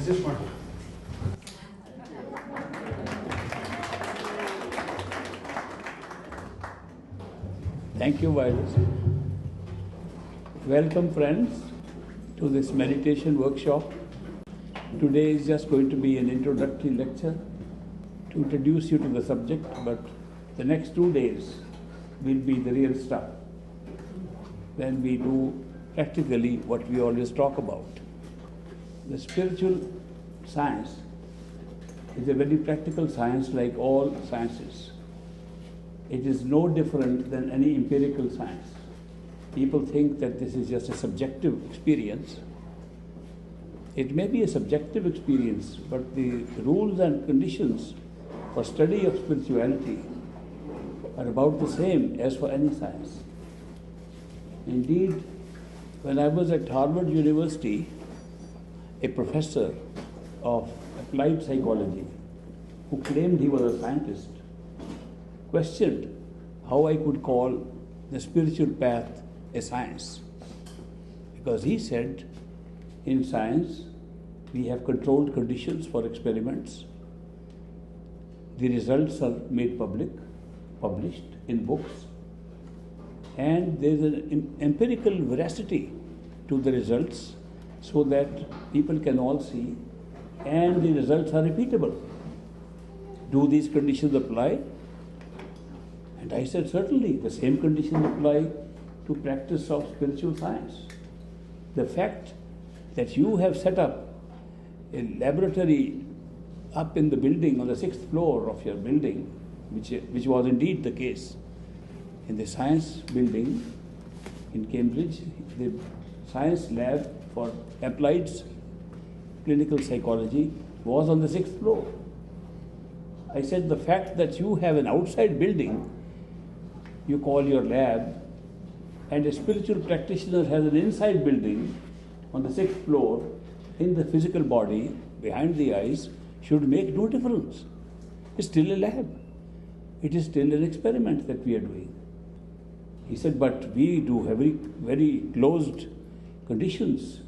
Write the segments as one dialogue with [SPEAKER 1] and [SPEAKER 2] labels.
[SPEAKER 1] This is Ishwar.
[SPEAKER 2] Thank you, Virus. Welcome, friends, to this meditation workshop. Today is just going to be an introductory lecture to introduce you to the subject, but the next 2 days will be the real stuff when we do practically what we always talk about. The spiritual science is a very practical science like all sciences. It is no different than any empirical science. People think that this is just a subjective experience. It may be a subjective experience, but the rules and conditions for study of spirituality are about the same as for any science. Indeed, when I was at Harvard University, a professor of applied psychology who claimed he was a scientist questioned how I could call the spiritual path a science. Because he said, in science, we have controlled conditions for experiments. The results are made published in books, and there is an empirical veracity to the results so that people can all see, and the results are repeatable. Do these conditions apply? And I said, certainly, the same conditions apply to practice of spiritual science. The fact that you have set up a laboratory up in the building on the 6th floor of your building, which was indeed the case. In the science building in Cambridge, the science lab for applied clinical psychology was on the 6th floor. I said, the fact that you have an outside building you call your lab, and a spiritual practitioner has an inside building on the 6th floor in the physical body, behind the eyes, should make no difference. It's still a lab. It is still an experiment that we are doing. He said, but we do have very closed conditions.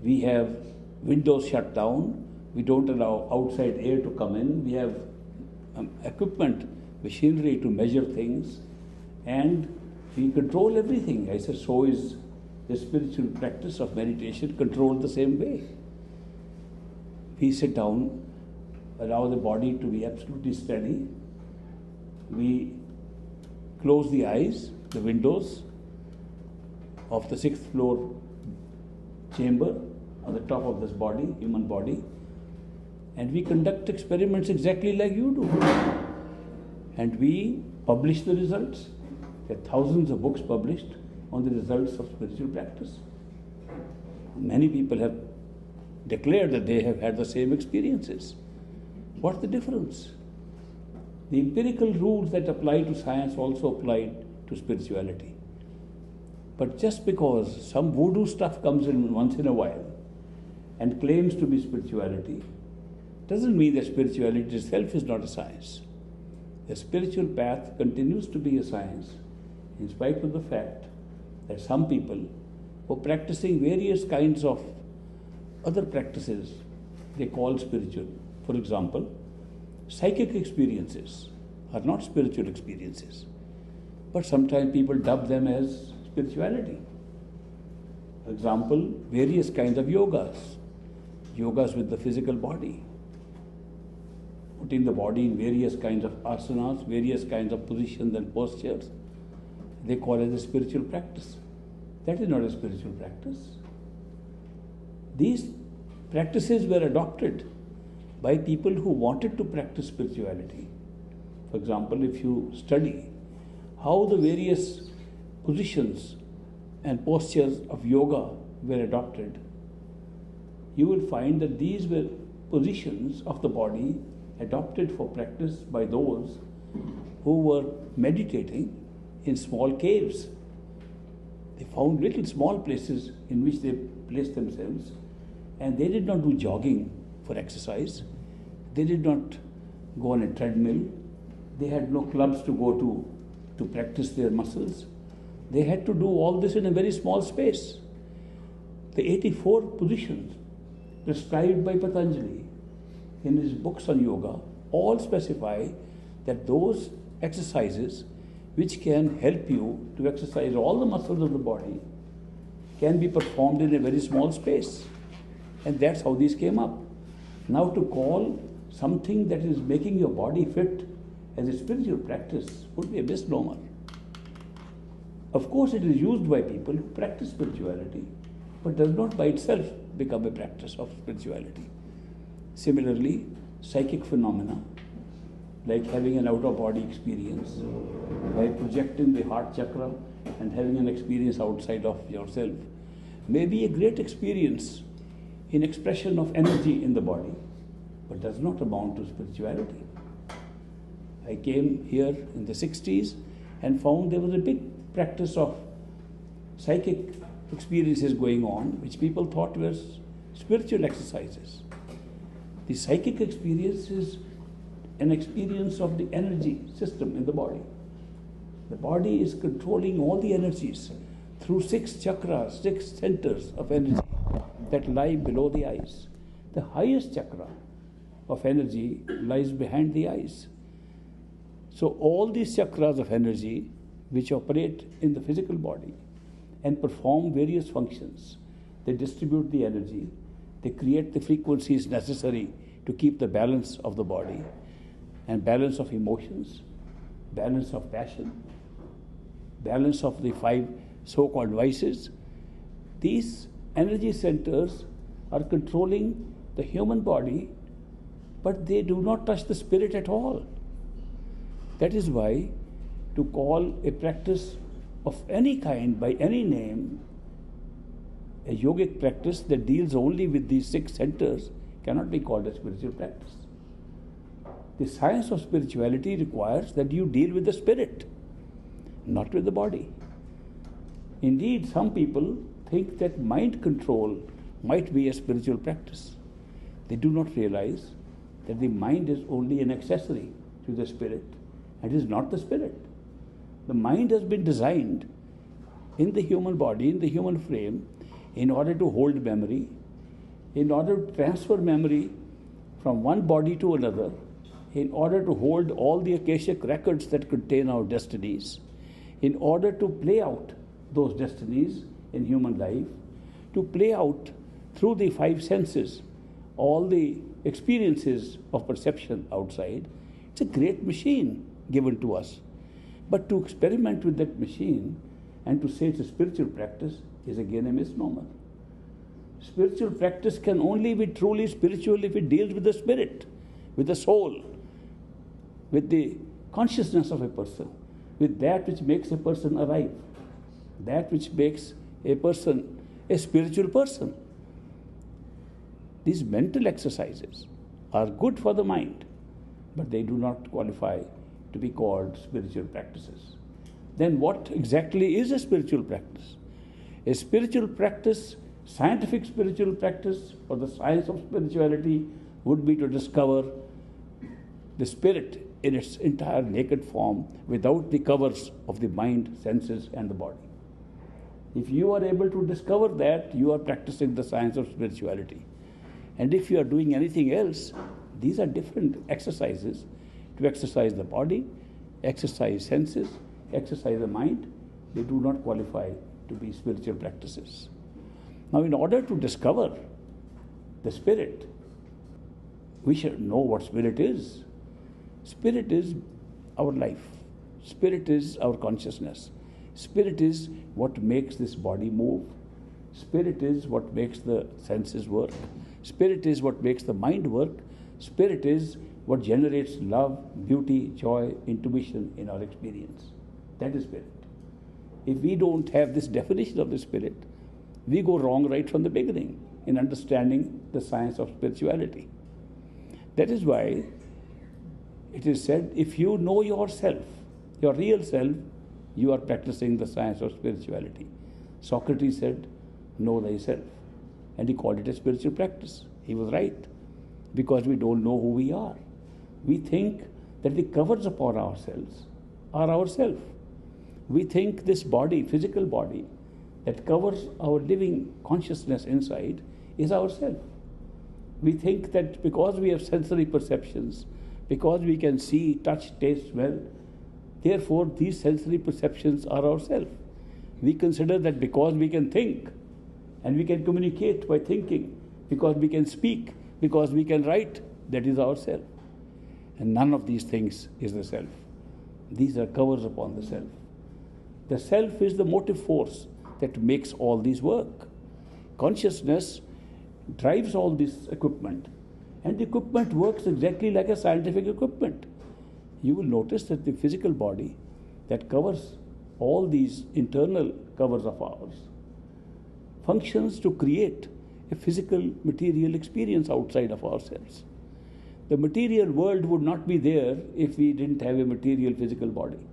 [SPEAKER 2] We have windows shut down. We don't allow outside air to come in. We have equipment, machinery to measure things, and we control everything. I said, so is the spiritual practice of meditation controlled the same way. We sit down, allow the body to be absolutely steady. We close the eyes, the windows of the 6th floor chamber on the top of this body, human body, and we conduct experiments exactly like you do. And we publish the results. There are thousands of books published on the results of spiritual practice. Many people have declared that they have had the same experiences. What's the difference? The empirical rules that apply to science also apply to spirituality. But just because some voodoo stuff comes in once in a while and claims to be spirituality, doesn't mean that spirituality itself is not a science. The spiritual path continues to be a science, in spite of the fact that some people who are practicing various kinds of other practices they call spiritual. For example, psychic experiences are not spiritual experiences, but sometimes people dub them as spirituality. For example, various kinds of yogas with the physical body, putting the body in various kinds of asanas, various kinds of positions and postures. They call it a spiritual practice. That is not a spiritual practice. These practices were adopted by people who wanted to practice spirituality. For example, if you study how the various positions and postures of yoga were adopted, you will find that these were positions of the body adopted for practice by those who were meditating in small caves. They found little small places in which they placed themselves, and they did not do jogging for exercise. They did not go on a treadmill. They had no clubs to go to practice their muscles. They had to do all this in a very small space. The 84 positions prescribed by Patanjali in his books on yoga all specify that those exercises which can help you to exercise all the muscles of the body can be performed in a very small space. And that's how these came up. Now, to call something that is making your body fit as a spiritual practice would be a misnomer. Of course, it is used by people who practice spirituality, but does not by itself become a practice of spirituality. Similarly, psychic phenomena, like having an out-of-body experience, by projecting the heart chakra and having an experience outside of yourself, may be a great experience in expression of energy in the body, but does not amount to spirituality. I came here in the 60s and found there was a big practice of psychic experiences going on, which people thought were spiritual exercises. The psychic experience is an experience of the energy system in the body. The body is controlling all the energies through 6 chakras, 6 centers of energy that lie below the eyes. The highest chakra of energy lies behind the eyes. So all these chakras of energy which operate in the physical body and perform various functions, they distribute the energy, they create the frequencies necessary to keep the balance of the body and balance of emotions, balance of passion, balance of the 5 so-called vices. These energy centers are controlling the human body, but they do not touch the spirit at all. That is why to call a practice of any kind by any name a yogic practice that deals only with these 6 centers cannot be called a spiritual practice. The science of spirituality requires that you deal with the spirit, not with the body. Indeed, some people think that mind control might be a spiritual practice. They do not realize that the mind is only an accessory to the spirit and is not the spirit. The mind has been designed in the human body, in the human frame, in order to hold memory, in order to transfer memory from one body to another, in order to hold all the Akashic records that contain our destinies, in order to play out those destinies in human life, to play out through the 5 senses all the experiences of perception outside. It's a great machine given to us. But to experiment with that machine and to say it's a spiritual practice is again a misnomer. Spiritual practice can only be truly spiritual if it deals with the spirit, with the soul, with the consciousness of a person, with that which makes a person alive, that which makes a person a spiritual person. These mental exercises are good for the mind, but they do not qualify to be called spiritual practices. Then what exactly is a spiritual practice? A spiritual practice, scientific spiritual practice, or the science of spirituality would be to discover the spirit in its entire naked form without the covers of the mind, senses, and the body. If you are able to discover that, you are practicing the science of spirituality. And if you are doing anything else, these are different exercises to exercise the body, exercise senses, exercise the mind. They do not qualify to be spiritual practices. Now, in order to discover the spirit, we should know what spirit is. Spirit is our life. Spirit is our consciousness. Spirit is what makes this body move. Spirit is what makes the senses work. Spirit is what makes the mind work. Spirit is what generates love, beauty, joy, intuition in our experience. That is spirit. If we don't have this definition of the spirit, we go wrong right from the beginning in understanding the science of spirituality. That is why it is said, if you know yourself, your real self, you are practicing the science of spirituality. Socrates said, know thyself. And he called it a spiritual practice. He was right, because we don't know who we are. We think that the covers upon ourselves are ourself. We think this body, physical body, that covers our living consciousness inside is ourself. We think that because we have sensory perceptions, because we can see, touch, taste, smell, therefore these sensory perceptions are ourself. We consider that because we can think and we can communicate by thinking, because we can speak, because we can write, that is ourself. And none of these things is the self. These are covers upon the self. The self is the motive force that makes all these work. Consciousness drives all this equipment, and the equipment works exactly like a scientific equipment. You will notice that the physical body that covers all these internal covers of ours functions to create a physical material experience outside of ourselves. The material world would not be there if we didn't have a material physical body.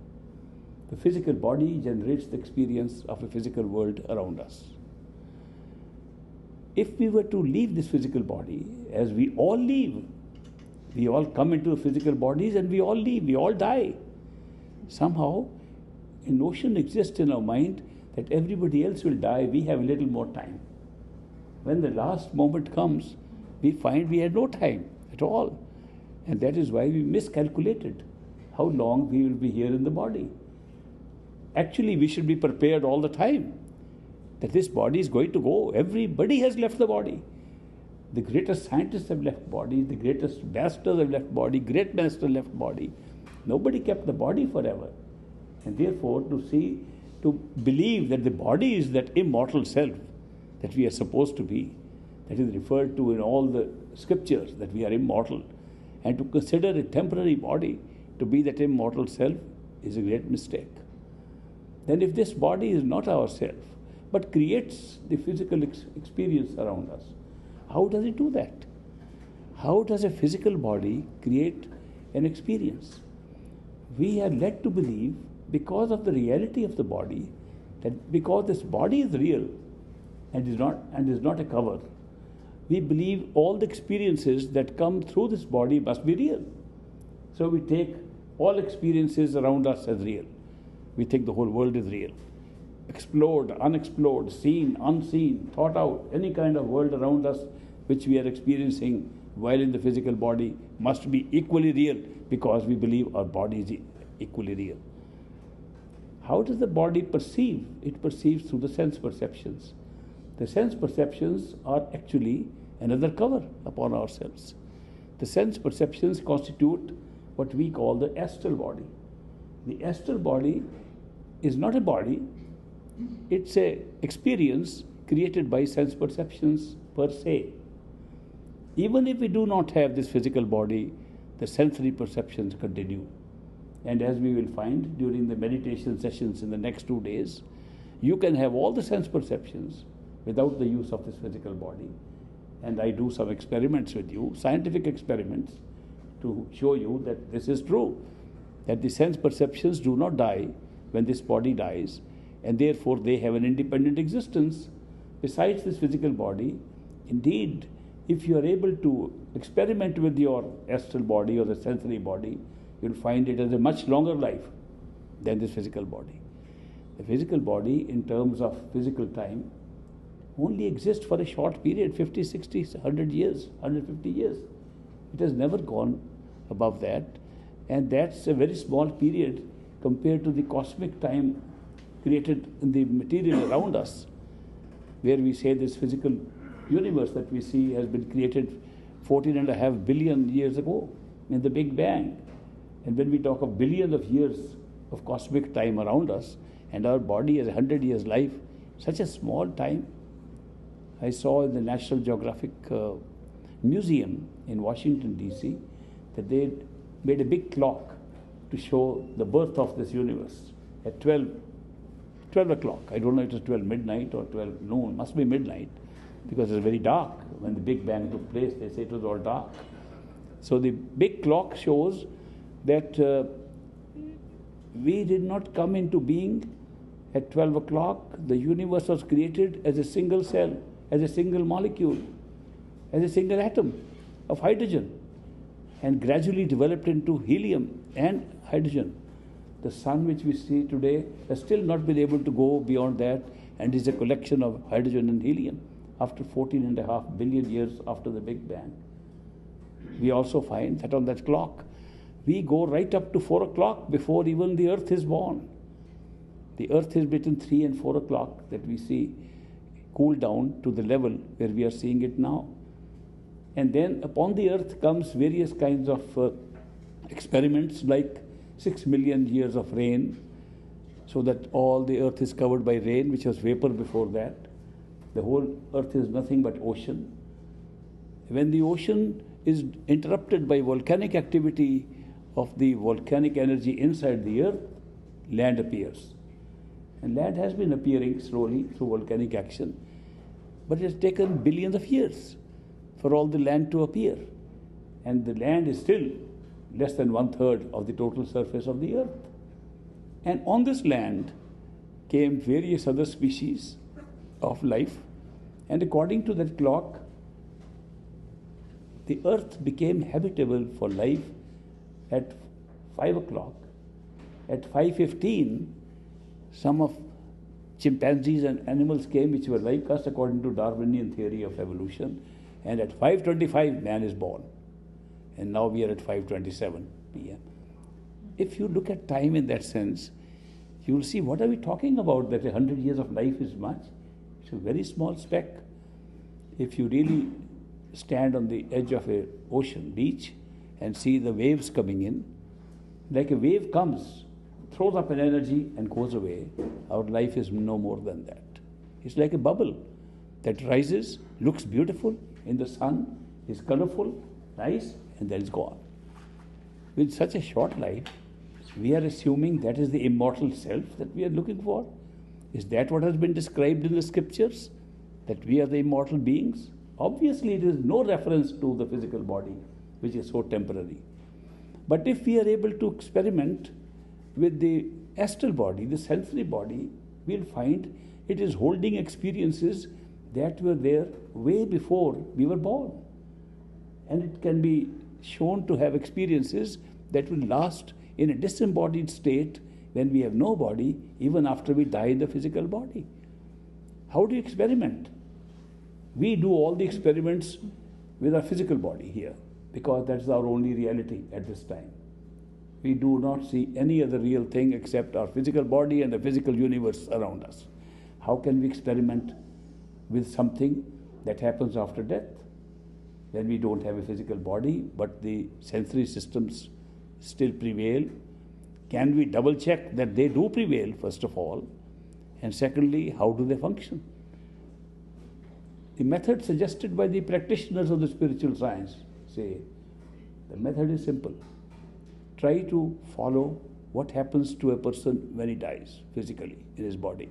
[SPEAKER 2] The physical body generates the experience of a physical world around us. If we were to leave this physical body, as we all leave, we all come into physical bodies and we all leave, we all die. Somehow, a notion exists in our mind that everybody else will die, we have a little more time. When the last moment comes, we find we had no time at all. And that is why we miscalculated how long we will be here in the body. Actually, we should be prepared all the time that this body is going to go. Everybody has left the body. The greatest scientists have left body, the greatest masters have left body, great master left body. Nobody kept the body forever. And therefore, to believe that the body is that immortal self that we are supposed to be, that is referred to in all the scriptures, that we are immortal, and to consider a temporary body to be that immortal self is a great mistake. Then if this body is not our self, but creates the physical experience around us, how does it do that? How does a physical body create an experience? We are led to believe, because of the reality of the body, that because this body is real and is not a cover, we believe all the experiences that come through this body must be real. So we take all experiences around us as real. We think the whole world is real. Explored, unexplored, seen, unseen, thought out, any kind of world around us which we are experiencing while in the physical body must be equally real, because we believe our body is equally real. How does the body perceive? It perceives through the sense perceptions. The sense perceptions are actually another cover upon ourselves. The sense perceptions constitute what we call the astral body. The astral body is not a body, it's an experience created by sense perceptions per se. Even if we do not have this physical body, the sensory perceptions continue. And as we will find during the meditation sessions in the next 2 days, you can have all the sense perceptions without the use of this physical body. And I do some experiments with you, scientific experiments, to show you that this is true, that the sense perceptions do not die when this body dies, and therefore they have an independent existence besides this physical body. Indeed, if you are able to experiment with your astral body or the sensory body, you'll find it has a much longer life than this physical body. The physical body, in terms of physical time, only exists for a short period, 50, 60, 100 years, 150 years. It has never gone above that, and that's a very small period compared to the cosmic time created in the material around us, where we say this physical universe that we see has been created 14.5 billion years ago in the Big Bang. And when we talk of billions of years of cosmic time around us, and our body has 100 years life, such a small time. I saw in the National Geographic Museum in Washington, D.C., that they made a big clock to show the birth of this universe at 12 o'clock. I don't know if it was 12 midnight or 12 noon, must be midnight, because it's very dark. When the Big Bang took place, they say it was all dark. So the big clock shows that we did not come into being at 12 o'clock. The universe was created as a single cell, as a single molecule, as a single atom of hydrogen, and gradually developed into helium and hydrogen. The sun which we see today has still not been able to go beyond that, and is a collection of hydrogen and helium. after 14.5 billion years after the Big Bang. We also find that on that clock, we go right up to 4 o'clock before even the Earth is born. The Earth is between 3 and 4 o'clock that we see cool down to the level where we are seeing it now. And then upon the Earth comes various kinds of experiments like 6 million years of rain, so that all the Earth is covered by rain, which was vapor before that. The whole Earth is nothing but ocean. When the ocean is interrupted by volcanic activity of the volcanic energy inside the Earth, land appears. And land has been appearing slowly through volcanic action, but it has taken billions of years for all the land to appear. And the land is still less than 1/3 of the total surface of the Earth. And on this land came various other species of life. And according to that clock, the Earth became habitable for life at 5 o'clock. At 5:15, some of chimpanzees and animals came which were like us according to Darwinian theory of evolution. And at 5:25, man is born. And now we are at 5:27 p.m. If you look at time in that sense, you will see, what are we talking about that 100 years of life is much? It's a very small speck. If you really stand on the edge of an ocean beach and see the waves coming in, like a wave comes, throws up an energy and goes away, our life is no more than that. It's like a bubble that rises, looks beautiful in the sun, is colorful, nice, and then it's gone. With such a short life, we are assuming that is the immortal self that we are looking for. Is that what has been described in the scriptures? That we are the immortal beings? Obviously, it is no reference to the physical body, which is so temporary. But if we are able to experiment with the astral body, the sensory body, we'll find it is holding experiences that were there way before we were born. And it can be shown to have experiences that will last in a disembodied state when we have no body, even after we die in the physical body. How do you experiment? We do all the experiments with our physical body here, because that's our only reality at this time. We do not see any other real thing except our physical body and the physical universe around us. How can we experiment with something that happens after death, when we don't have a physical body, but the sensory systems still prevail? Can we double check that they do prevail, first of all? And secondly, how do they function? The method suggested by the practitioners of the spiritual science say, the method is simple. Try to follow what happens to a person when he dies physically in his body.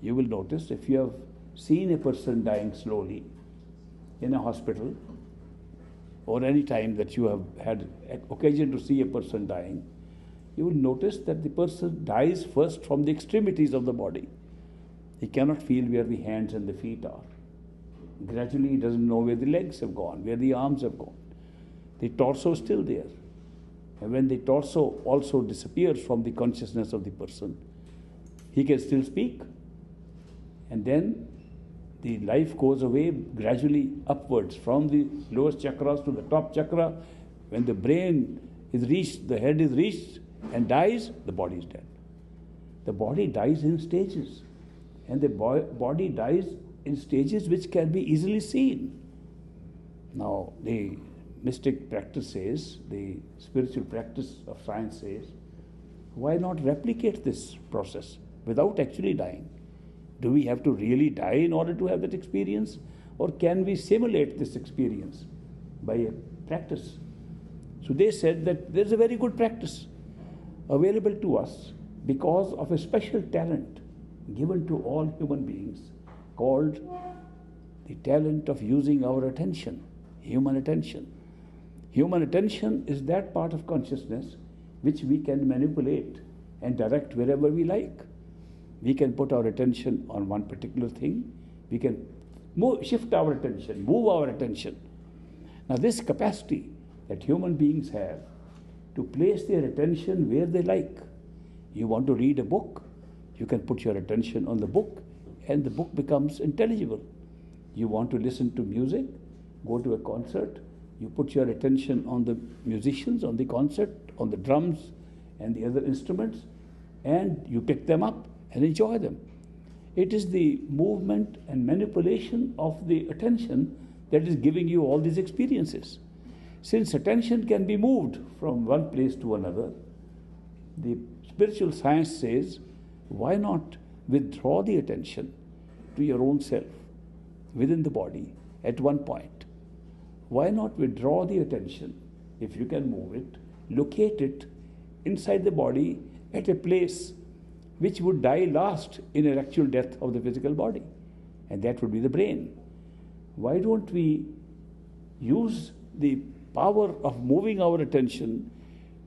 [SPEAKER 2] You will notice, if you have seen a person dying slowly in a hospital, or any time that you have had occasion to see a person dying, you will notice that the person dies first from the extremities of the body. He cannot feel where the hands and the feet are. Gradually, he doesn't know where the legs have gone, where the arms have gone. The torso is still there. And when the torso also disappears from the consciousness of the person, he can still speak. And then the life goes away gradually upwards from the lowest chakras to the top chakra. When the brain is reached, the head is reached and dies, the body is dead. The body dies in stages. And the body dies in stages which can be easily seen. Now, the mystic practice says, the spiritual practice of science says, why not replicate this process without actually dying? Do we have to really die in order to have that experience? Or can we simulate this experience by a practice? So they said that there's a very good practice available to us because of a special talent given to all human beings called the talent of using our attention, human attention. Human attention is that part of consciousness which we can manipulate and direct wherever we like. We can put our attention on one particular thing. We can shift our attention, move our attention. Now this capacity that human beings have to place their attention where they like. You want to read a book, you can put your attention on the book and the book becomes intelligible. You want to listen to music, go to a concert, you put your attention on the musicians, on the concert, on the drums and the other instruments, and you pick them up and enjoy them. It is the movement and manipulation of the attention that is giving you all these experiences. Since attention can be moved from one place to another, the spiritual science says, why not withdraw the attention to your own self within the body at one point? Why not withdraw the attention, if you can move it, locate it inside the body at a place which would die last in an actual death of the physical body, and that would be the brain. Why don't we use the power of moving our attention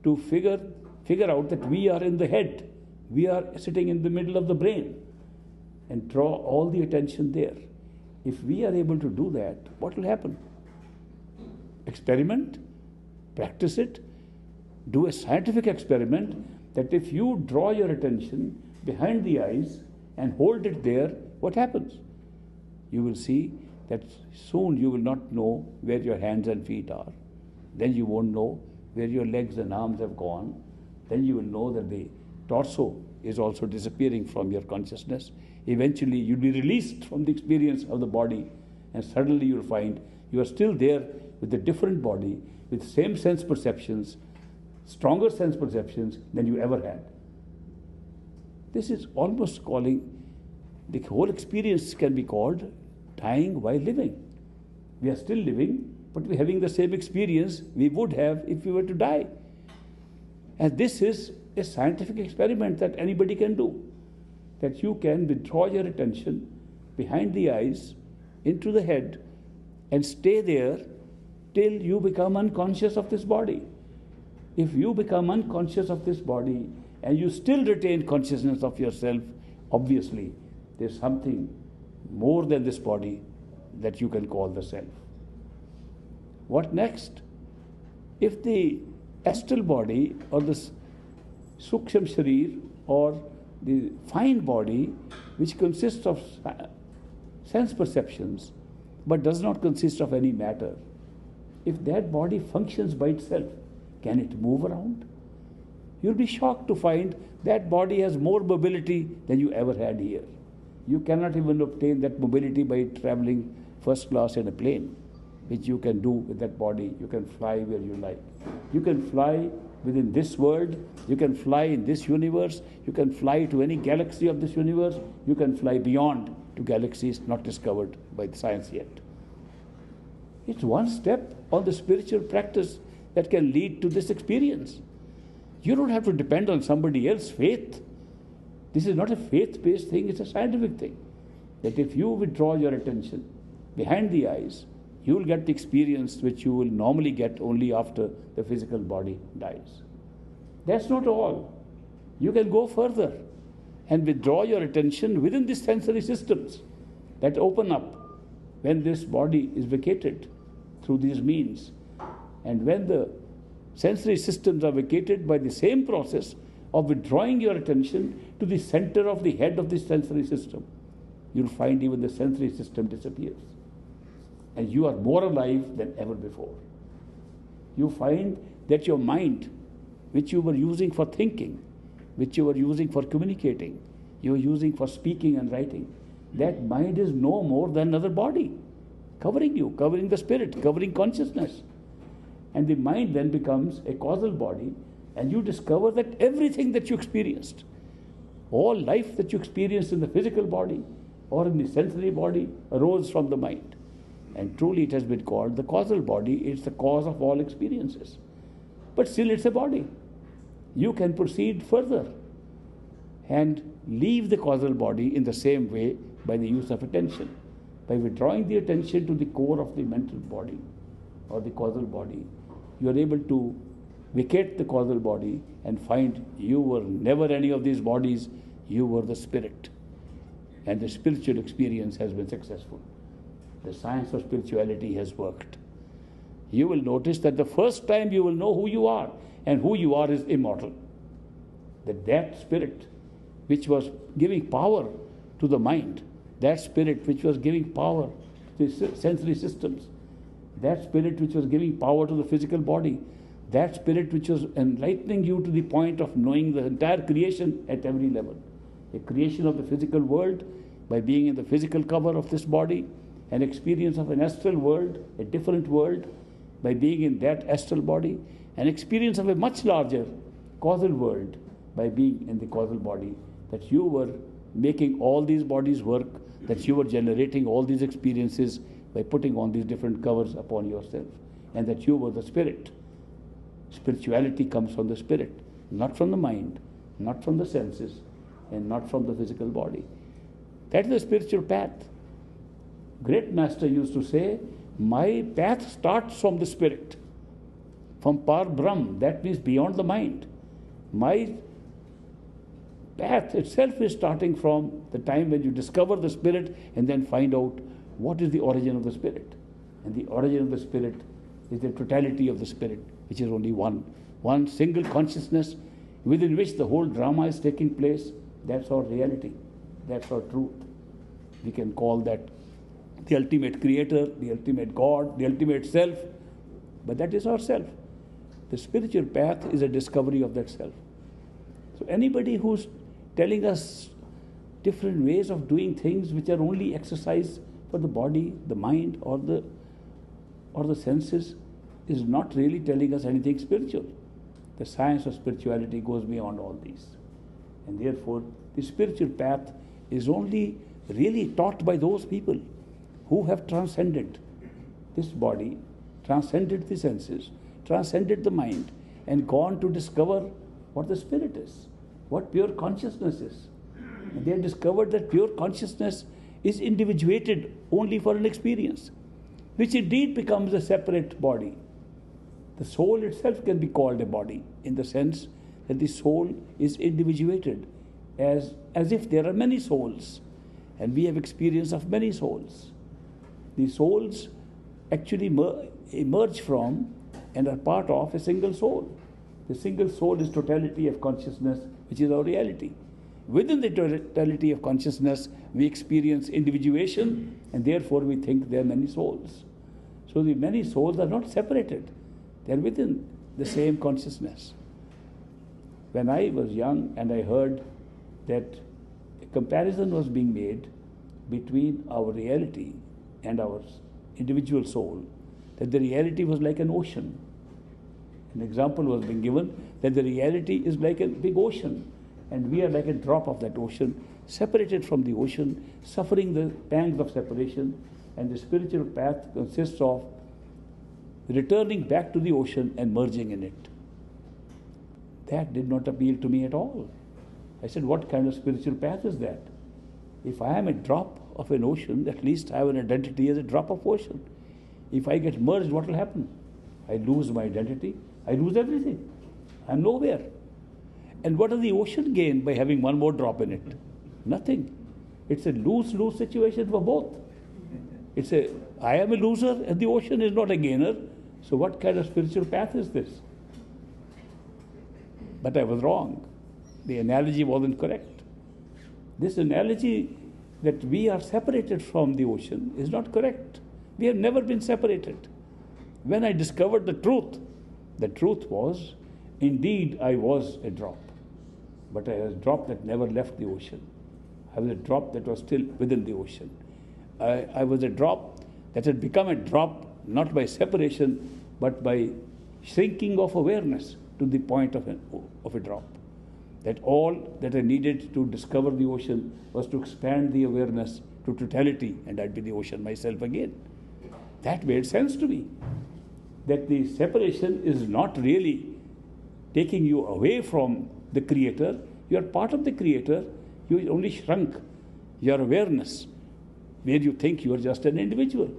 [SPEAKER 2] to figure out that we are in the head, we are sitting in the middle of the brain, and draw all the attention there? If we are able to do that, what will happen? Experiment, practice it, do a scientific experiment that if you draw your attention behind the eyes and hold it there, what happens? You will see that soon you will not know where your hands and feet are. Then you won't know where your legs and arms have gone. Then you will know that the torso is also disappearing from your consciousness. Eventually you'll be released from the experience of the body, and suddenly you'll find you are still there with a different body, with same sense perceptions, stronger sense perceptions than you ever had. This is almost calling, the whole experience can be called dying while living. We are still living, but we're having the same experience we would have if we were to die. And this is a scientific experiment that anybody can do, that you can withdraw your attention behind the eyes into the head and stay there till you become unconscious of this body. If you become unconscious of this body and you still retain consciousness of yourself, obviously there's something more than this body that you can call the self. What next? If the astral body or the suksham sharir or the fine body, which consists of sense perceptions but does not consist of any matter, if that body functions by itself, can it move around? You'll be shocked to find that body has more mobility than you ever had here. You cannot even obtain that mobility by traveling first class in a plane, which you can do with that body. You can fly where you like. You can fly within this world. You can fly in this universe. You can fly to any galaxy of this universe. You can fly beyond to galaxies not discovered by science yet. It's one step on the spiritual practice that can lead to this experience. You don't have to depend on somebody else's faith. This is not a faith-based thing, it's a scientific thing. That if you withdraw your attention behind the eyes, you will get the experience which you will normally get only after the physical body dies. That's not all. You can go further and withdraw your attention within the sensory systems that open up when this body is vacated through these means. And when the sensory systems are vacated by the same process of withdrawing your attention to the center of the head of the sensory system, you'll find even the sensory system disappears. And you are more alive than ever before. You find that your mind, which you were using for thinking, which you were using for communicating, you were using for speaking and writing, that mind is no more than another body, covering you, covering the spirit, covering consciousness. And the mind then becomes a causal body, and you discover that everything that you experienced, all life that you experienced in the physical body or in the sensory body, arose from the mind. And truly it has been called the causal body. It's the cause of all experiences. But still it's a body. You can proceed further and leave the causal body in the same way by the use of attention. By withdrawing the attention to the core of the mental body or the causal body, you are able to vacate the causal body and find you were never any of these bodies, you were the spirit. And the spiritual experience has been successful. The science of spirituality has worked. You will notice that the first time you will know who you are, and who you are is immortal. That spirit which was giving power to the mind, that spirit which was giving power the sensory systems, that spirit which was giving power to the physical body, that spirit which was enlightening you to the point of knowing the entire creation at every level. The creation of the physical world by being in the physical cover of this body, an experience of an astral world, a different world, by being in that astral body, an experience of a much larger causal world by being in the causal body, that you were making all these bodies work, that you were generating all these experiences by putting on these different covers upon yourself, and that you were the spirit. Spirituality comes from the spirit, not from the mind, not from the senses, and not from the physical body. That is the spiritual path. Great master used to say, my path starts from the spirit, from Par Brahm, that means beyond the mind. My path itself is starting from the time when you discover the spirit and then find out what is the origin of the spirit. And the origin of the spirit is the totality of the spirit, which is only one single consciousness within which the whole drama is taking place. That's our reality. That's our truth. We can call that the ultimate creator, the ultimate God, the ultimate self, but that is our self. The spiritual path is a discovery of that self. So anybody who's telling us different ways of doing things which are only exercise for the body, the mind, or the senses is not really telling us anything spiritual. The science of spirituality goes beyond all these. And therefore, the spiritual path is only really taught by those people who have transcended this body, transcended the senses, transcended the mind, and gone to discover what the spirit is, what pure consciousness is. And they have discovered that pure consciousness is individuated only for an experience, which indeed becomes a separate body. The soul itself can be called a body in the sense that the soul is individuated as if there are many souls, and we have experience of many souls. The souls actually emerge from and are part of a single soul. The single soul is totality of consciousness, which is our reality. Within the totality of consciousness, we experience individuation, and therefore we think there are many souls. So the many souls are not separated. They are within the same consciousness. When I was young and I heard that a comparison was being made between our reality and our individual soul, that the reality was like an ocean. An example was being given that the reality is like a big ocean, and we are like a drop of that ocean, separated from the ocean, suffering the pangs of separation, and the spiritual path consists of returning back to the ocean and merging in it. That did not appeal to me at all. I said, what kind of spiritual path is that? If I am a drop of an ocean, at least I have an identity as a drop of ocean. If I get merged, what will happen? I lose my identity. I lose everything. I'm nowhere. And what does the ocean gain by having one more drop in it? Nothing. It's a lose-lose situation for both. I am a loser and the ocean is not a gainer. So what kind of spiritual path is this? But I was wrong. The analogy wasn't correct. This analogy that we are separated from the ocean is not correct. We have never been separated. When I discovered the truth was, indeed I was a drop. But I was a drop that never left the ocean. I was a drop that was still within the ocean. I was a drop that had become a drop not by separation, but by shrinking of awareness to the point of a drop. That all that I needed to discover the ocean was to expand the awareness to totality, and I'd be the ocean myself again. That made sense to me. That the separation is not really taking you away from the Creator. You are part of the Creator. You only shrunk your awareness where you think you are just an individual.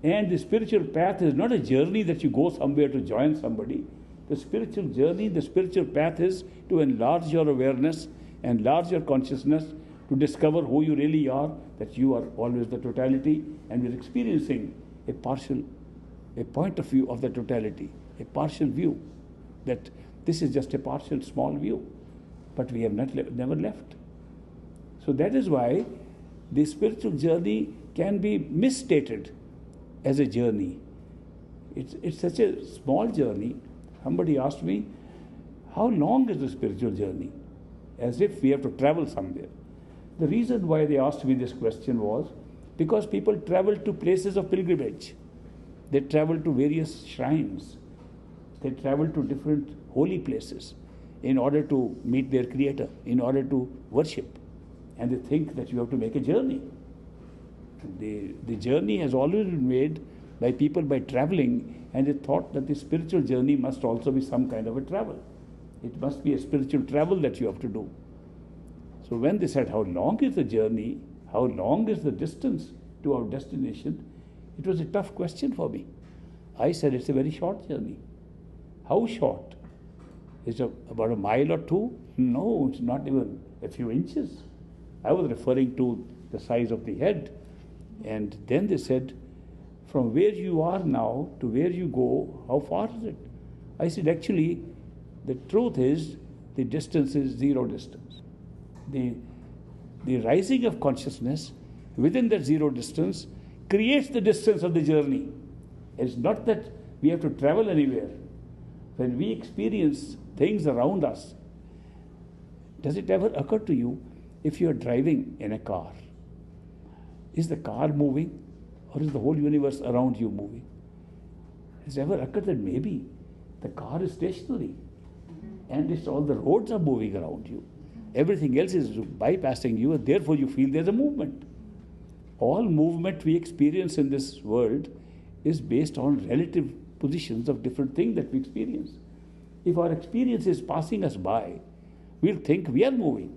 [SPEAKER 2] And the spiritual path is not a journey that you go somewhere to join somebody. The spiritual journey, the spiritual path is to enlarge your awareness, enlarge your consciousness, to discover who you really are, that you are always the totality, and you're experiencing a point of view of the totality, a partial view, that this is just a partial small view, but we have never left. So that is why the spiritual journey can be misstated as a journey. It's such a small journey. Somebody asked me, how long is the spiritual journey? As if we have to travel somewhere. The reason why they asked me this question was because people travel to places of pilgrimage. They travel to various shrines. They travel to different holy places in order to meet their Creator, in order to worship. And they think that you have to make a journey. The journey has always been made by people by traveling, and they thought that the spiritual journey must also be some kind of a travel. It must be a spiritual travel that you have to do. So when they said, how long is the journey? How long is the distance to our destination? It was a tough question for me. I said, it's a very short journey. How short? Is it about a mile or two? No, it's not even a few inches. I was referring to the size of the head. And then they said, from where you are now to where you go, how far is it? I said, actually, the truth is, the distance is zero distance. The rising of consciousness within that zero distance creates the distance of the journey. It's not that we have to travel anywhere. When we experience things around us, does it ever occur to you, if you are driving in a car, is the car moving or is the whole universe around you moving? Has it ever occurred that maybe the car is stationary and it's all the roads are moving around you? Everything else is bypassing you, and therefore you feel there's a movement. All movement we experience in this world is based on relative positions of different things that we experience. If our experience is passing us by, we'll think we are moving.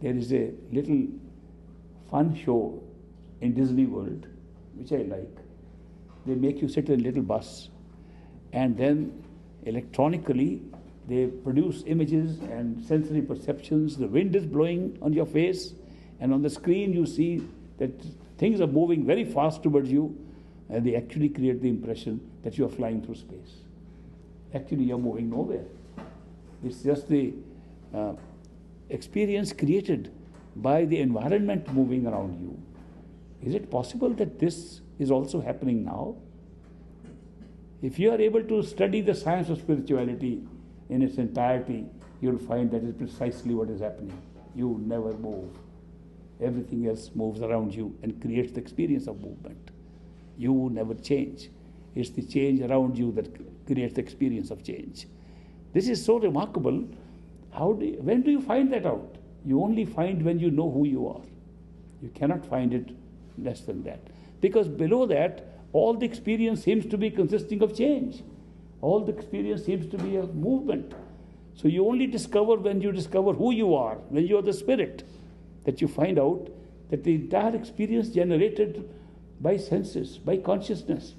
[SPEAKER 2] There is a little fun show in Disney World, which I like. They make you sit in a little bus, and then electronically they produce images and sensory perceptions. The wind is blowing on your face, and on the screen you see that things are moving very fast towards you, and they actually create the impression that you are flying through space. Actually, you are moving nowhere. It's just the experience created by the environment moving around you. Is it possible that this is also happening now? If you are able to study the science of spirituality in its entirety, you'll find that is precisely what is happening. You never move. Everything else moves around you and creates the experience of movement. You never change. It's the change around you that creates the experience of change. This is so remarkable. When do you find that out? You only find when you know who you are. You cannot find it less than that. Because below that, all the experience seems to be consisting of change. All the experience seems to be a movement. So you only discover when you discover who you are, when you are the spirit, that you find out that the entire experience generated by senses, by consciousness,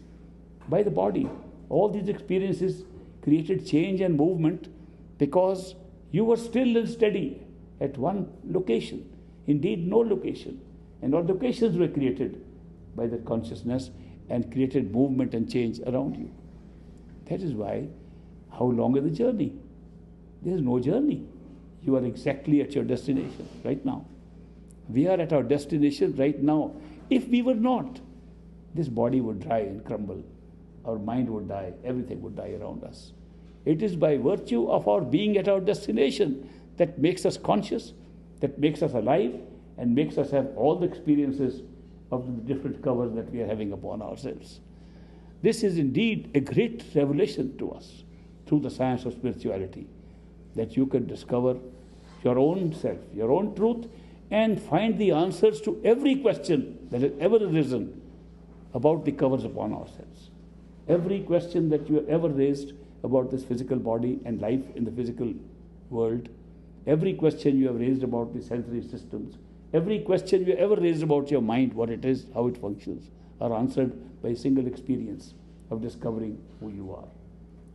[SPEAKER 2] by the body, all these experiences created change and movement because you were still and steady at one location, indeed no location. And all locations were created by the consciousness and created movement and change around you. That is why, how long is the journey? There is no journey. You are exactly at your destination right now. We are at our destination right now. If we were not, this body would dry and crumble. Our mind would die. Everything would die around us. It is by virtue of our being at our destination that makes us conscious, that makes us alive, and makes us have all the experiences of the different covers that we are having upon ourselves. This is indeed a great revelation to us through the science of spirituality, that you can discover your own self, your own truth, and find the answers to every question that has ever arisen about the covers upon ourselves. Every question that you have ever raised about this physical body and life in the physical world, every question you have raised about the sensory systems, every question you ever raised about your mind, what it is, how it functions, are answered by a single experience of discovering who you are.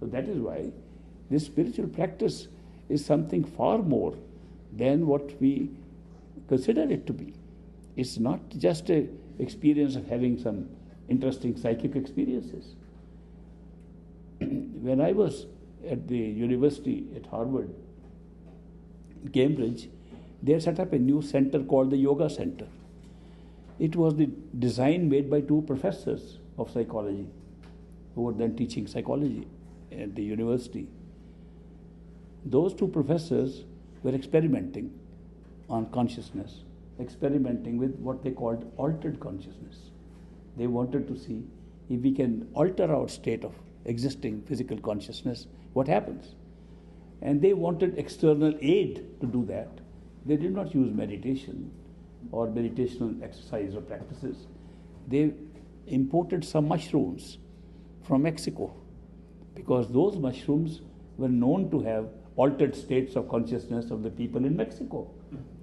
[SPEAKER 2] So that is why this spiritual practice is something far more than what we consider it to be. It's not just an experience of having some interesting psychic experiences. When I was at the university at Harvard, Cambridge, they had set up a new center called the Yoga Center. It was the design made by two professors of psychology who were then teaching psychology at the university. Those two professors were experimenting on consciousness, experimenting with what they called altered consciousness. They wanted to see if we can alter our state of existing physical consciousness, what happens? And they wanted external aid to do that. They did not use meditation or meditational exercise or practices. They imported some mushrooms from Mexico because those mushrooms were known to have altered states of consciousness of the people in Mexico.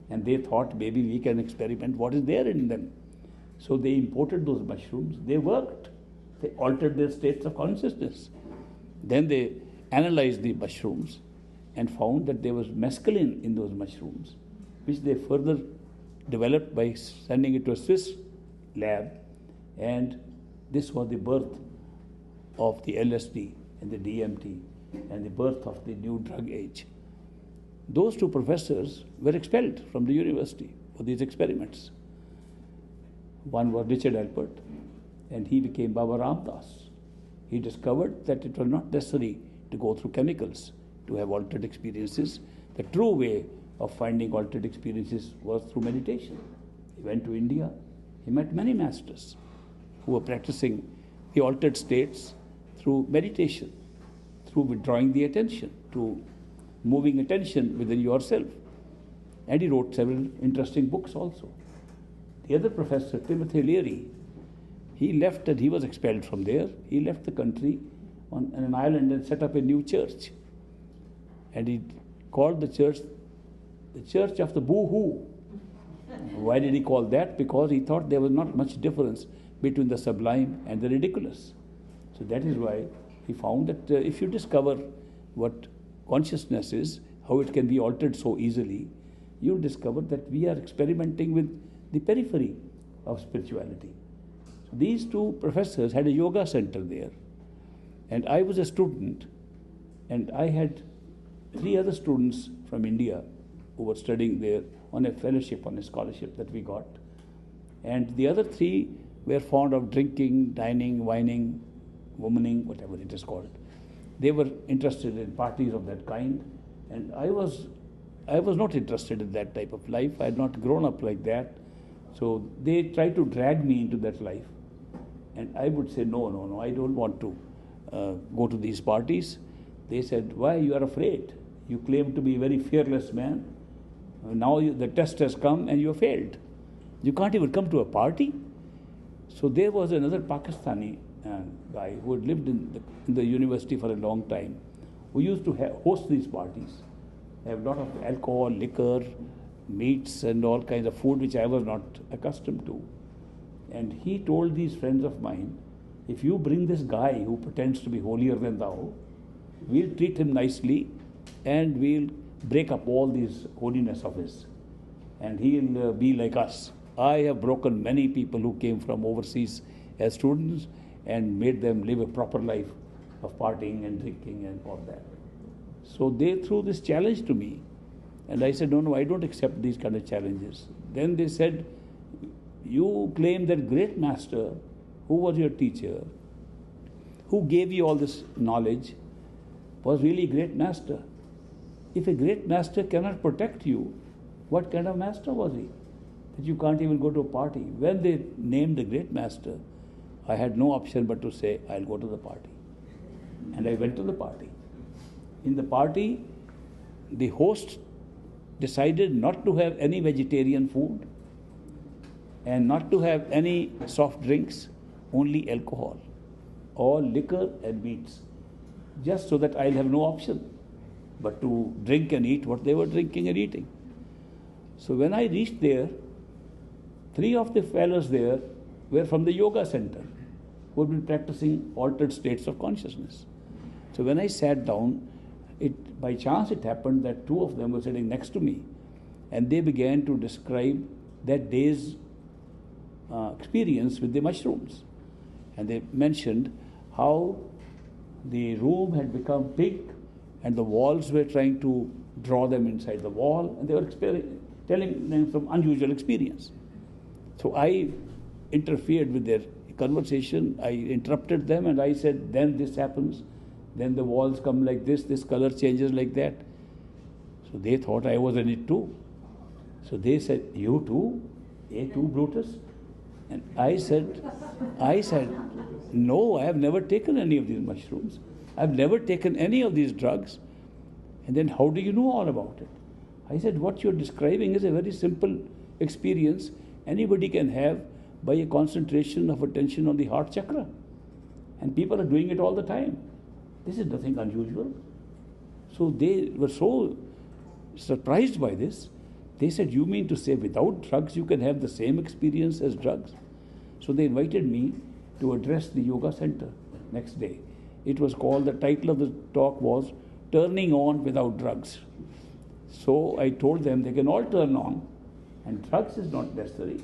[SPEAKER 2] And they thought maybe we can experiment what is there in them. So they imported those mushrooms. They worked. They altered their states of consciousness. Then they analyzed the mushrooms and found that there was mescaline in those mushrooms, which they further developed by sending it to a Swiss lab. And this was the birth of the LSD and the DMT and the birth of the new drug age. Those two professors were expelled from the university for these experiments. One was Richard Alpert, and he became Baba Ram Das. He discovered that it was not necessary to go through chemicals to have altered experiences. The true way of finding altered experiences was through meditation. He went to India. He met many masters who were practicing the altered states through meditation, through withdrawing the attention, through moving attention within yourself. And he wrote several interesting books also. The other professor, Timothy Leary, he left and he was expelled from there. He left the country on an island and set up a new church. And he called the church of the boo-hoo. Why did he call that? Because he thought there was not much difference between the sublime and the ridiculous. So that is why he found that if you discover what consciousness is, how it can be altered so easily, you'll discover that we are experimenting with the periphery of spirituality. So these two professors had a yoga center there. And I was a student, and I had 3 other students from India who were studying there on a fellowship, on a scholarship that we got. And the other 3 were fond of drinking, dining, wining, womaning, whatever it is called. They were interested in parties of that kind, and I was not interested in that type of life. I had not grown up like that. So they tried to drag me into that life. And I would say, no, I don't want to go to these parties. They said, why you are afraid? You claim to be a very fearless man. Now the test has come and you have failed. You can't even come to a party. So there was another Pakistani guy who had lived in the university for a long time, who used to host these parties. They have a lot of alcohol, liquor, meats and all kinds of food which I was not accustomed to. And he told these friends of mine, if you bring this guy who pretends to be holier than thou, we'll treat him nicely and we'll break up all this holiness of his. And he'll be like us. I have broken many people who came from overseas as students and made them live a proper life of partying and drinking and all that. So they threw this challenge to me. And I said, no, I don't accept these kind of challenges. Then they said, you claim that great master, who was your teacher, who gave you all this knowledge, was really a great master. If a great master cannot protect you, what kind of master was he? That you can't even go to a party. When they named the great master, I had no option but to say, I'll go to the party. And I went to the party. In the party, the host decided not to have any vegetarian food and not to have any soft drinks, only alcohol, all liquor and meats, just so that I'll have no option but to drink and eat what they were drinking and eating. So when I reached there, 3 of the fellows there were from the yoga center who had been practicing altered states of consciousness. So when I sat down, by chance it happened that 2 of them were sitting next to me, and they began to describe that day's experience with the mushrooms. And they mentioned how the room had become pink and the walls were trying to draw them inside the wall, and they were telling them some unusual experience. So I interfered with their conversation. I interrupted them and I said, then this happens. Then the walls come like this color changes like that. So they thought I was in it too. So they said, you too? A2 Brutus? And I said, no, I have never taken any of these mushrooms. I've never taken any of these drugs. And then how do you know all about it? I said, what you're describing is a very simple experience anybody can have by a concentration of attention on the heart chakra. And people are doing it all the time. This is nothing unusual. So they were so surprised by this. They said, you mean to say without drugs you can have the same experience as drugs? So they invited me to address the yoga center next day. It was called, the title of the talk was, Turning On Without Drugs. So I told them they can all turn on, and drugs is not necessary.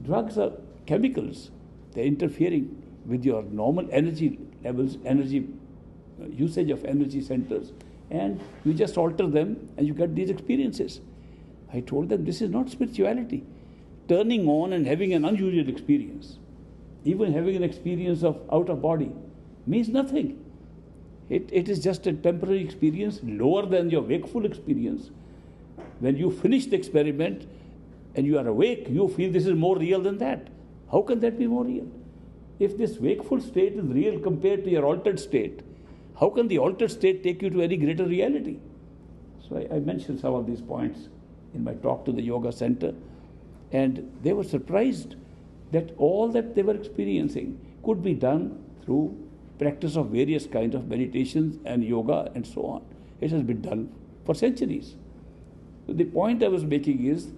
[SPEAKER 2] Drugs are chemicals. They're interfering with your normal energy levels, usage of energy centers, and you just alter them and you get these experiences. I told them this is not spirituality. Turning on and having an unusual experience, even having an experience of out of body, means nothing. It is just a temporary experience lower than your wakeful experience. When you finish the experiment and you are awake, you feel this is more real than that. How can that be more real? If this wakeful state is real compared to your altered state, how can the altered state take you to any greater reality? So I mentioned some of these points in my talk to the yoga center, and they were surprised that all that they were experiencing could be done through practice of various kinds of meditations and yoga and so on. It has been done for centuries. So the point I was making is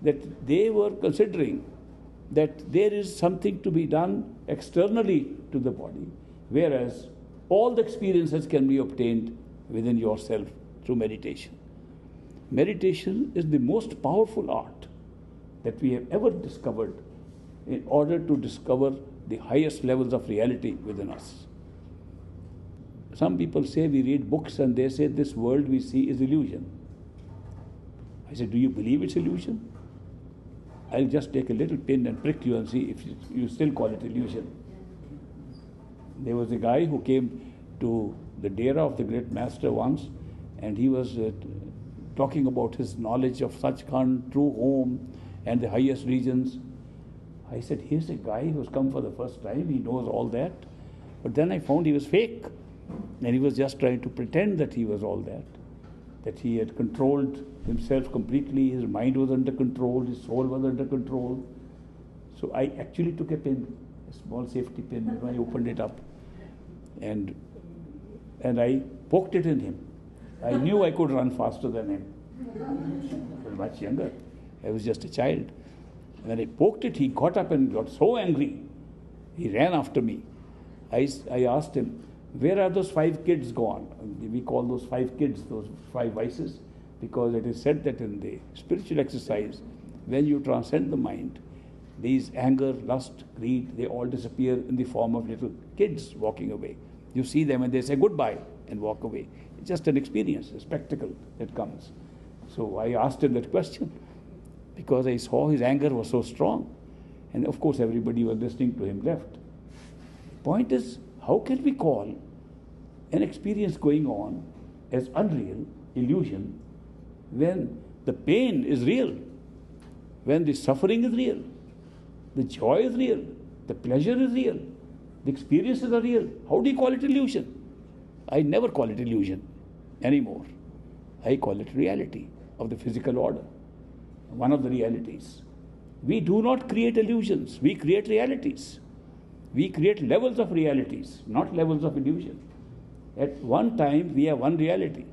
[SPEAKER 2] that they were considering that there is something to be done externally to the body, whereas all the experiences can be obtained within yourself through meditation. Meditation is the most powerful art that we have ever discovered in order to discover the highest levels of reality within us. Some people say we read books and they say this world we see is illusion. I said, do you believe it's illusion? I'll just take a little pin and prick you and see if you still call it illusion. There was a guy who came to the Dera of the great master once, and he was talking about his knowledge of Sachkhand, true home, and the highest regions. I said, here's a guy who's come for the first time, he knows all that. But then I found he was fake, and he was just trying to pretend that he was all that he had controlled himself completely, his mind was under control, his soul was under control. So I actually took a pin, a small safety pin, and I opened it up, and I poked it in him. I knew I could run faster than him. I was much younger. I was just a child. When I poked it, he got up and got so angry. He ran after me. I asked him, where are those 5 kids gone? We call those 5 kids, those 5 vices, because it is said that in the spiritual exercise, when you transcend the mind, these anger, lust, greed, they all disappear in the form of little kids walking away. You see them and they say goodbye and walk away. It's just an experience, a spectacle that comes. So I asked him that question because I saw his anger was so strong. And of course everybody was listening to him left. The point is, how can we call an experience going on as unreal, illusion, when the pain is real, when the suffering is real, the joy is real, the pleasure is real, the experiences are real? How do you call it illusion? I never call it illusion anymore. I call it reality of the physical order, one of the realities. We do not create illusions, we create realities. We create levels of realities, not levels of illusion. At one time, we have one reality.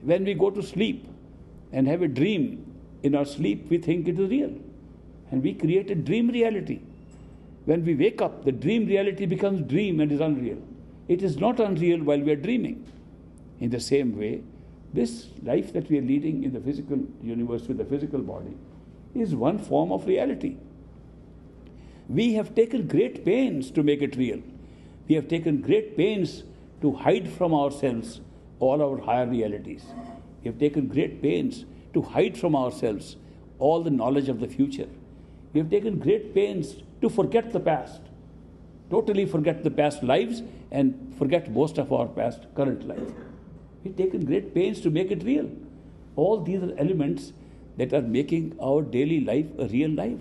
[SPEAKER 2] When we go to sleep and have a dream, in our sleep, we think it is real. And we create a dream reality. When we wake up, the dream reality becomes dream and is unreal. It is not unreal while we are dreaming. In the same way, this life that we are leading in the physical universe with the physical body is one form of reality. We have taken great pains to make it real. We have taken great pains to hide from ourselves all our higher realities. We have taken great pains to hide from ourselves all the knowledge of the future. We have taken great pains to forget the past, totally forget the past lives and forget most of our past current life. We've taken great pains to make it real. All these are elements that are making our daily life a real life.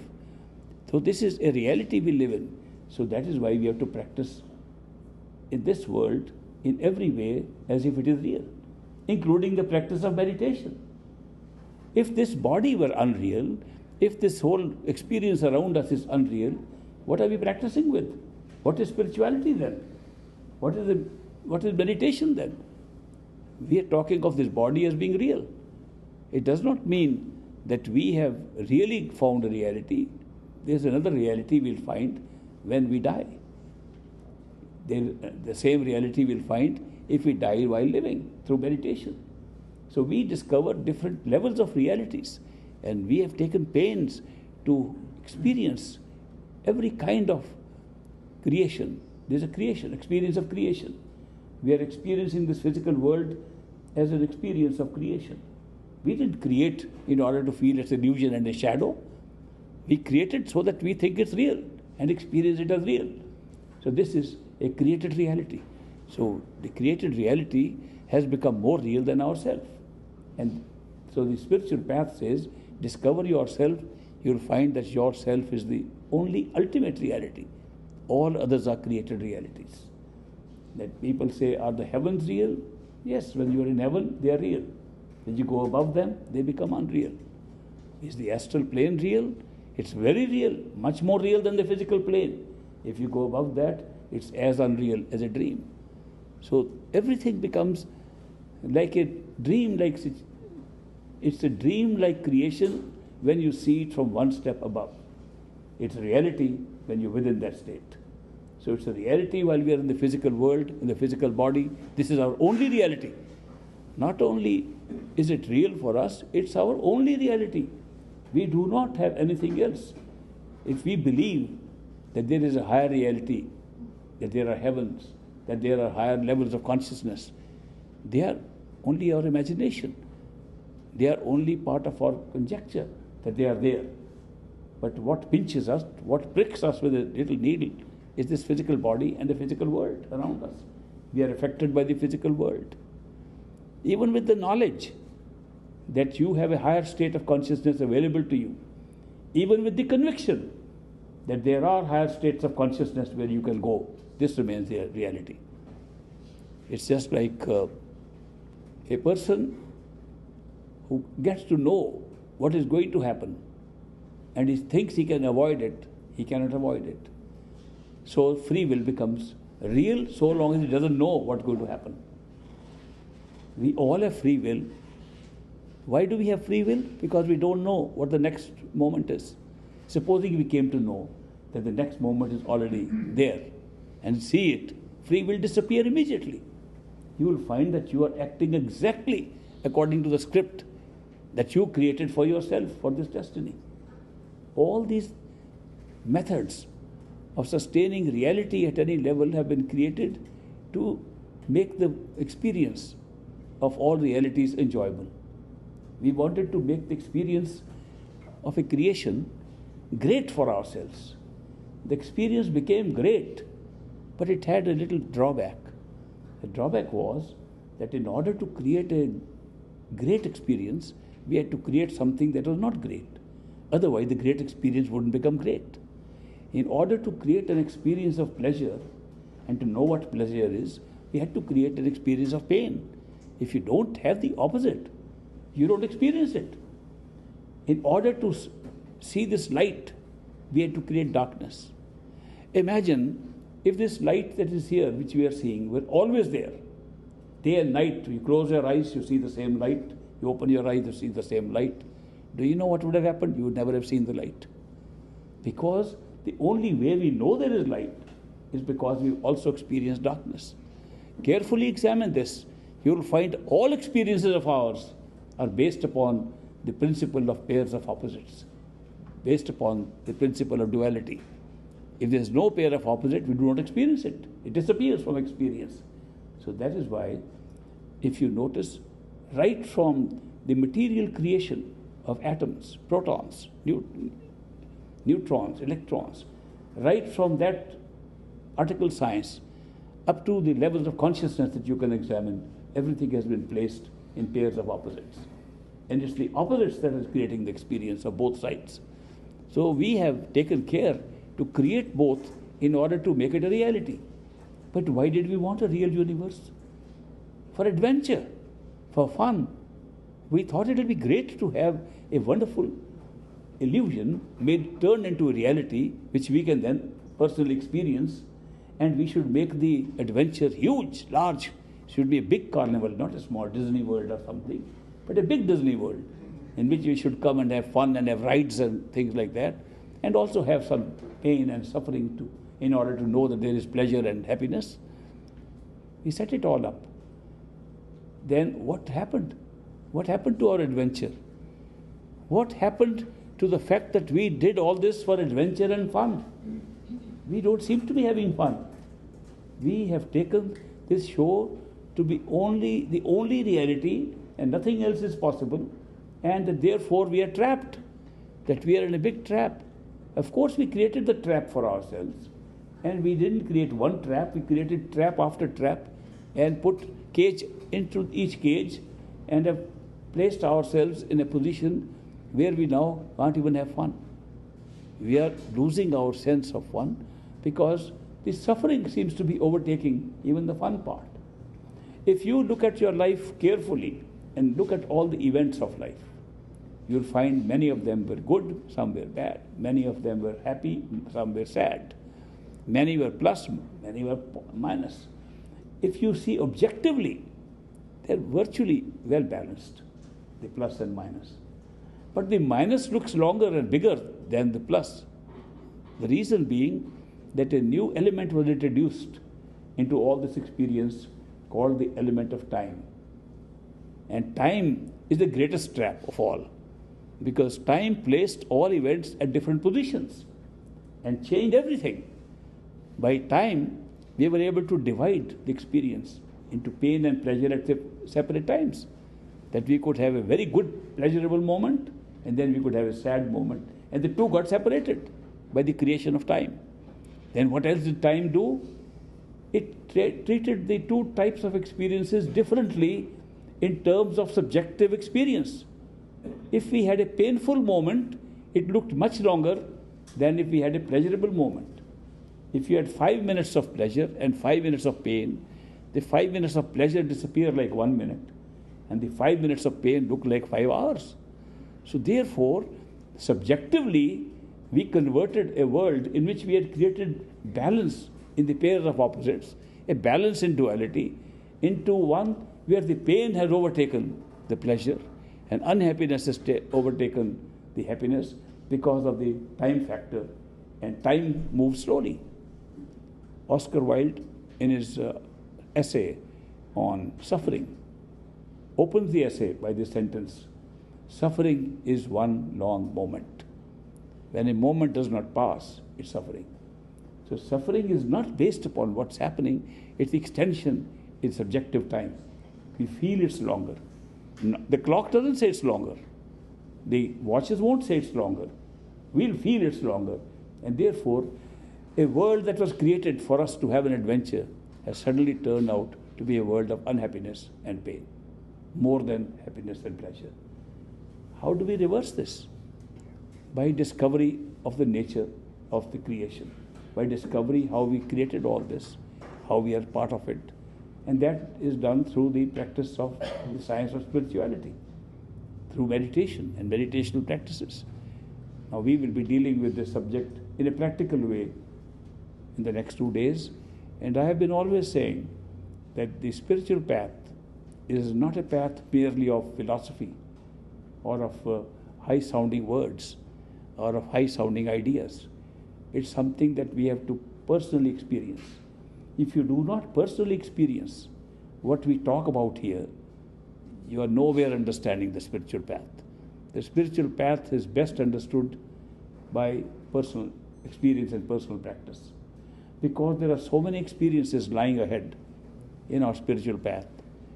[SPEAKER 2] So this is a reality we live in. So that is why we have to practice in this world in every way as if it is real, including the practice of meditation. If this body were unreal, if this whole experience around us is unreal, what are we practicing with? What is spirituality then? What is meditation then? We are talking of this body as being real. It does not mean that we have really found a reality. There's another reality we'll find when we die. The same reality we'll find if we die while living through meditation. So we discover different levels of realities, and we have taken pains to experience every kind of creation. There's a creation, experience of creation. We are experiencing this physical world as an experience of creation. We didn't create in order to feel its illusion and a shadow. We created so that we think it's real and experience it as real. So this is a created reality. So the created reality has become more real than ourselves. And so the spiritual path says, discover yourself, you'll find that yourself is the only ultimate reality. All others are created realities. That people say, are the heavens real? Yes, when you are in heaven, they are real. When you go above them, they become unreal. Is the astral plane real? It's very real, much more real than the physical plane. If you go above that, it's as unreal as a dream. So everything becomes like a dream, it's a dream-like creation when you see it from one step above. It's reality when you're within that state. So it's a reality while we are in the physical world, in the physical body. This is our only reality. Not only is it real for us, it's our only reality. We do not have anything else. If we believe that there is a higher reality, that there are heavens, that there are higher levels of consciousness, they are only our imagination. They are only part of our conjecture that they are there. But what pinches us, what pricks us with a little needle is this physical body and the physical world around us. We are affected by the physical world. Even with the knowledge that you have a higher state of consciousness available to you, even with the conviction that there are higher states of consciousness where you can go, this remains the reality. It's just like a person who gets to know what is going to happen and he thinks he can avoid it, he cannot avoid it. So free will becomes real so long as he doesn't know what's going to happen. We all have free will. Why do we have free will? Because we don't know what the next moment is. Supposing we came to know that the next moment is already there and see it, free will disappear immediately. You will find that you are acting exactly according to the script that you created for yourself, for this destiny. All these methods of sustaining reality at any level have been created to make the experience of all realities enjoyable. We wanted to make the experience of a creation great for ourselves. The experience became great, but it had a little drawback. The drawback was that in order to create a great experience, we had to create something that was not great. Otherwise, the great experience wouldn't become great. In order to create an experience of pleasure and to know what pleasure is, we had to create an experience of pain. If you don't have the opposite, you don't experience it. In order to see this light, we had to create darkness. Imagine if this light that is here, which we are seeing, were always there. Day and night, you close your eyes, you see the same light. You open your eyes, you see the same light. Do you know what would have happened? You would never have seen the light. Because the only way we know there is light is because we also experience darkness. Carefully examine this. You will find all experiences of ours are based upon the principle of pairs of opposites, based upon the principle of duality. If there is no pair of opposite, we do not experience it. It disappears from experience. So that is why, if you notice, right from the material creation of atoms, protons, neutrons, electrons, right from that particle science up to the levels of consciousness that you can examine, everything has been placed in pairs of opposites. And it's the opposites that is creating the experience of both sides. So we have taken care to create both in order to make it a reality. But why did we want a real universe? For adventure, for fun. We thought it would be great to have a wonderful illusion turned into a reality which we can then personally experience, and we should make the adventure huge, large. It should be a big carnival, not a small Disney World or something, but a big Disney World in which we should come and have fun and have rides and things like that, and also have some pain and suffering too, in order to know that there is pleasure and happiness. We set it all up. Then what happened? What happened to our adventure? What happened to the fact that we did all this for adventure and fun? We don't seem to be having fun. We have taken this show to be the only reality, and nothing else is possible, and that therefore we are trapped, that we are in a big trap. Of course we created the trap for ourselves, and we didn't create one trap, we created trap after trap and put cage into each cage and have placed ourselves in a position where we now can't even have fun. We are losing our sense of fun because the suffering seems to be overtaking even the fun part. If you look at your life carefully and look at all the events of life, you'll find many of them were good, some were bad. Many of them were happy, some were sad. Many were plus, many were minus. If you see objectively, they're virtually well balanced, the plus and minus. But the minus looks longer and bigger than the plus. The reason being that a new element was introduced into all this experience called the element of time. And time is the greatest trap of all, because time placed all events at different positions and changed everything. By time, we were able to divide the experience into pain and pleasure at separate times. That we could have a very good pleasurable moment, and then we could have a sad moment, and the two got separated by the creation of time. Then what else did time do? It treated the two types of experiences differently in terms of subjective experience. If we had a painful moment, it looked much longer than if we had a pleasurable moment. If you had 5 minutes of pleasure and 5 minutes of pain, the 5 minutes of pleasure disappear like 1 minute, and the 5 minutes of pain look like 5 hours. So therefore, subjectively, we converted a world in which we had created balance in the pairs of opposites, a balance in duality, into one where the pain has overtaken the pleasure and unhappiness has overtaken the happiness because of the time factor, and time moves slowly. Oscar Wilde, in his essay on suffering, opens the essay by this sentence: suffering is one long moment. When a moment does not pass, it's suffering. So suffering is not based upon what's happening, it's the extension in subjective time. We feel it's longer. The clock doesn't say it's longer. The watches won't say it's longer. We'll feel it's longer. And therefore, a world that was created for us to have an adventure has suddenly turned out to be a world of unhappiness and pain, more than happiness and pleasure. How do we reverse this? By discovery of the nature of the creation, by discovery how we created all this, how we are part of it. And that is done through the practice of the science of spirituality, through meditation and meditational practices. Now we will be dealing with this subject in a practical way in the next 2 days. And I have been always saying that the spiritual path is not a path merely of philosophy or of high-sounding words or of high-sounding ideas. It's something that we have to personally experience. If you do not personally experience what we talk about here, you are nowhere understanding the spiritual path. The spiritual path is best understood by personal experience and personal practice, because there are so many experiences lying ahead in our spiritual path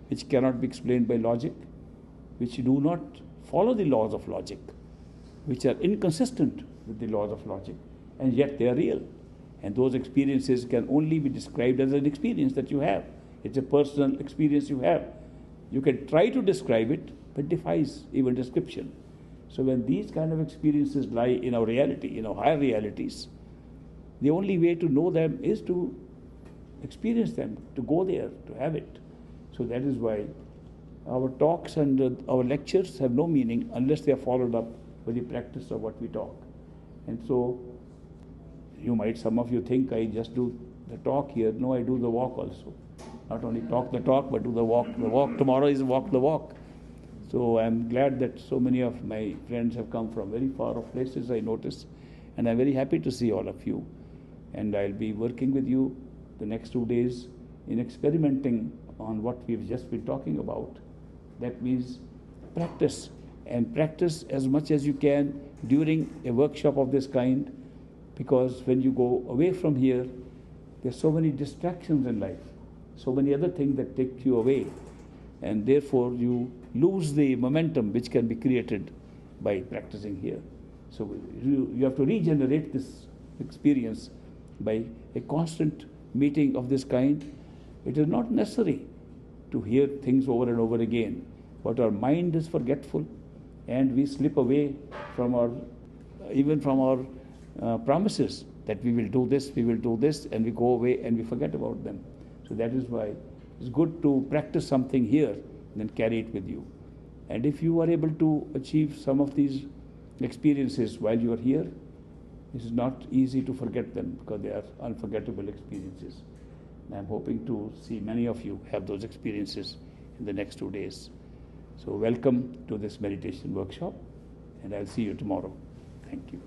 [SPEAKER 2] which cannot be explained by logic, which do not follow the laws of logic, which are inconsistent with the laws of logic, and yet they are real. And those experiences can only be described as an experience that you have. It's a personal experience you have. You can try to describe it, but it defies even description. So when these kind of experiences lie in our reality, in our higher realities, the only way to know them is to experience them, to go there, to have it. So that is why our talks and our lectures have no meaning unless they are followed up with the practice of what we talk. And so some of you think I just do the talk here. No, I do the walk also. Not only talk the talk, but do the walk. The walk tomorrow is walk the walk. So I'm glad that so many of my friends have come from very far off places, I notice. And I'm very happy to see all of you. And I'll be working with you the next 2 days in experimenting on what we've just been talking about. That means practice, and practice as much as you can during a workshop of this kind, because when you go away from here, there's so many distractions in life, so many other things that take you away, and therefore you lose the momentum which can be created by practicing here. So you have to regenerate this experience by a constant meeting of this kind. It is not necessary to hear things over and over again, but our mind is forgetful, and we slip away from our promises that we will do this, and we go away and we forget about them. So that is why it's good to practice something here and then carry it with you. And if you are able to achieve some of these experiences while you are here, it is not easy to forget them because they are unforgettable experiences. And I'm hoping to see many of you have those experiences in the next 2 days. So welcome to this meditation workshop, and I'll see you tomorrow. Thank you.